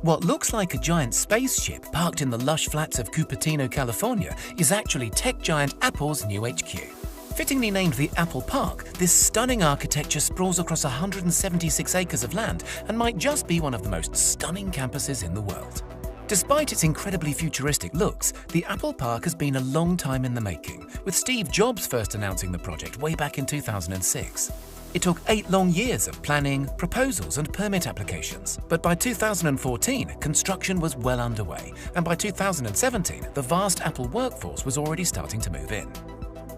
What looks like a giant spaceship parked in the lush flats of Cupertino, California, is actually tech giant Apple's new HQ. Fittingly named the Apple Park, this stunning architecture sprawls across 176 acres of land and might just be one of the most stunning campuses in the world. Despite its incredibly futuristic looks, the Apple Park has been a long time in the making, with Steve Jobs first announcing the project way back in 2006. It took 8 long years of planning, proposals and permit applications, but by 2014, construction was well underway, and by 2017, the vast Apple workforce was already starting to move in.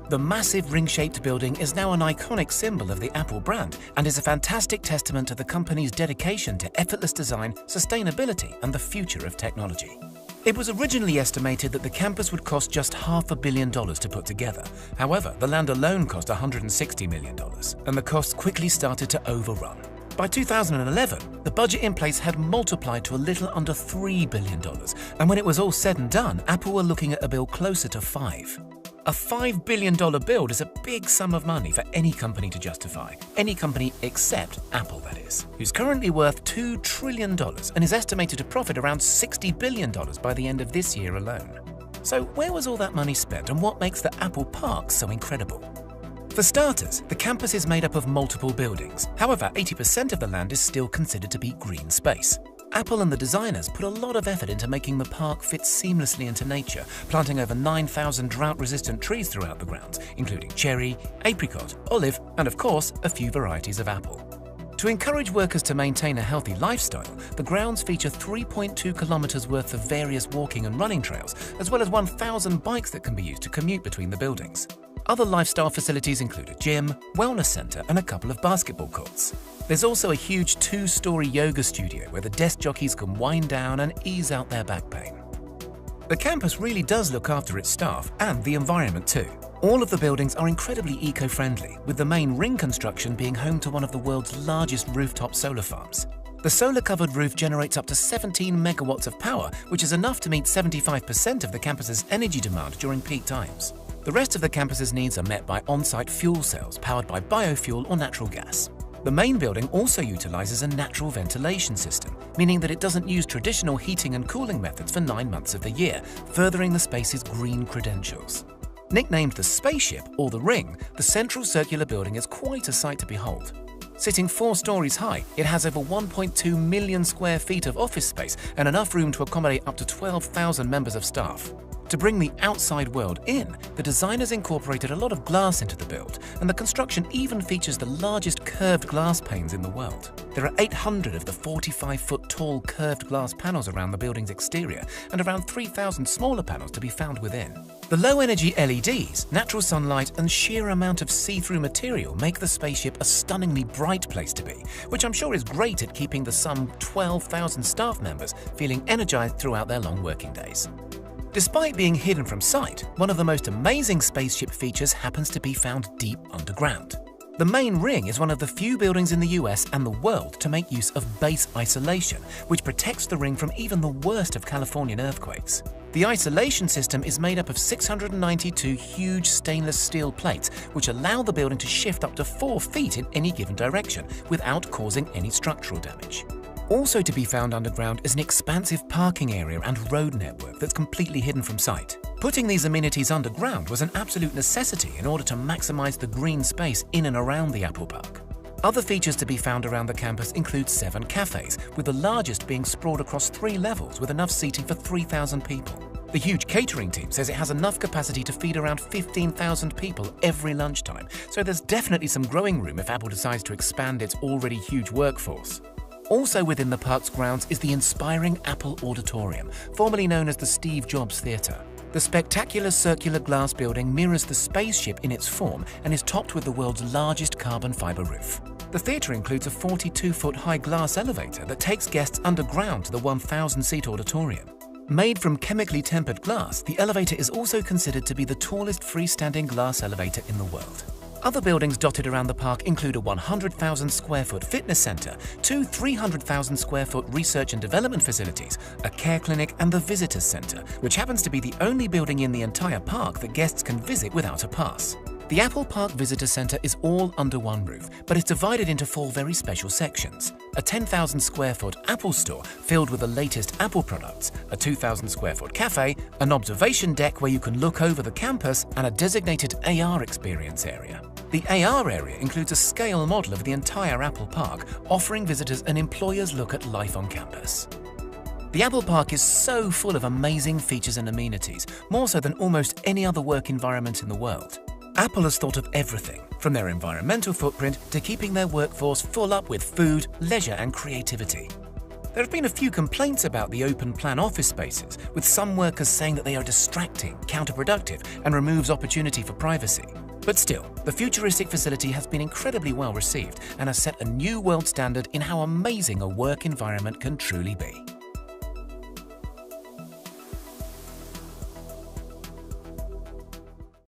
The massive ring-shaped building is now an iconic symbol of the Apple brand and is a fantastic testament to the company's dedication to effortless design, sustainability, and the future of technology. It was originally estimated that the campus would cost just $500 million to put together. However, the land alone cost $160 million, and the costs quickly started to overrun. By 2011, the budget in place had multiplied to a little under $3 billion, and when it was all said and done, Apple were looking at a bill closer to $5. A $5 billion build is a big sum of money for any company to justify. Any company except Apple, that is, who's currently worth $2 trillion and is estimated to profit around $60 billion by the end of this year alone. So where was all that money spent, and what makes the Apple Park so incredible? For starters, the campus is made up of multiple buildings. However, 80% of the land is still considered to be green space. Apple and the designers put a lot of effort into making the park fit seamlessly into nature, planting over 9,000 drought-resistant trees throughout the grounds, including cherry, apricot, olive, and of course, a few varieties of apple. To encourage workers to maintain a healthy lifestyle, the grounds feature 3.2 kilometers worth of various walking and running trails, as well as 1,000 bikes that can be used to commute between the buildings. Other lifestyle facilities include a gym, wellness center, and a couple of basketball courts. There's also a huge 2-story yoga studio where the desk jockeys can wind down and ease out their back pain. The campus really does look after its staff and the environment too. All of the buildings are incredibly eco-friendly, with the main ring construction being home to one of the world's largest rooftop solar farms. The solar-covered roof generates up to 17 megawatts of power, which is enough to meet 75% of the campus's energy demand during peak times. The rest of the campus's needs are met by on-site fuel cells powered by biofuel or natural gas. The main building also utilizes a natural ventilation system, meaning that it doesn't use traditional heating and cooling methods for 9 months of the year, furthering the space's green credentials. Nicknamed the Spaceship or the Ring, the central circular building is quite a sight to behold. Sitting 4 stories high, it has over 1.2 million square feet of office space and enough room to accommodate up to 12,000 members of staff. To bring the outside world in, the designers incorporated a lot of glass into the build, and the construction even features the largest curved glass panes in the world. There are 800 of the 45-foot tall curved glass panels around the building's exterior, and around 3,000 smaller panels to be found within. The low-energy LEDs, natural sunlight, and sheer amount of see-through material make the spaceship a stunningly bright place to be, which I'm sure is great at keeping the some 12,000 staff members feeling energized throughout their long working days. Despite being hidden from sight, one of the most amazing spaceship features happens to be found deep underground. The main ring is one of the few buildings in the US and the world to make use of base isolation, which protects the ring from even the worst of Californian earthquakes. The isolation system is made up of 692 huge stainless steel plates, which allow the building to shift up to 4 feet in any given direction without causing any structural damage. Also to be found underground is an expansive parking area and road network that's completely hidden from sight. Putting these amenities underground was an absolute necessity in order to maximize the green space in and around the Apple Park. Other features to be found around the campus include 7 cafes, with the largest being sprawled across 3 levels with enough seating for 3,000 people. The huge catering team says it has enough capacity to feed around 15,000 people every lunchtime, so there's definitely some growing room if Apple decides to expand its already huge workforce. Also within the park's grounds is the inspiring Apple Auditorium, formerly known as the Steve Jobs Theater. The spectacular circular glass building mirrors the spaceship in its form and is topped with the world's largest carbon fiber roof. The theater includes a 42-foot high glass elevator that takes guests underground to the 1,000-seat auditorium. Made from chemically tempered glass, the elevator is also considered to be the tallest freestanding glass elevator in the world. Other buildings dotted around the park include a 100,000 square foot fitness center, 2 300,000 square foot research and development facilities, a care clinic, and the visitors center, which happens to be the only building in the entire park that guests can visit without a pass. The Apple Park Visitor Centre is all under one roof, but it's divided into 4 very special sections. A 10,000 square foot Apple store filled with the latest Apple products, a 2,000 square foot cafe, an observation deck where you can look over the campus, and a designated AR experience area. The AR area includes a scale model of the entire Apple Park, offering visitors an employer's look at life on campus. The Apple Park is so full of amazing features and amenities, more so than almost any other work environment in the world. Apple has thought of everything, from their environmental footprint to keeping their workforce full up with food, leisure and creativity. There have been a few complaints about the open-plan office spaces, with some workers saying that they are distracting, counterproductive and removes opportunity for privacy. But still, the futuristic facility has been incredibly well received and has set a new world standard in how amazing a work environment can truly be.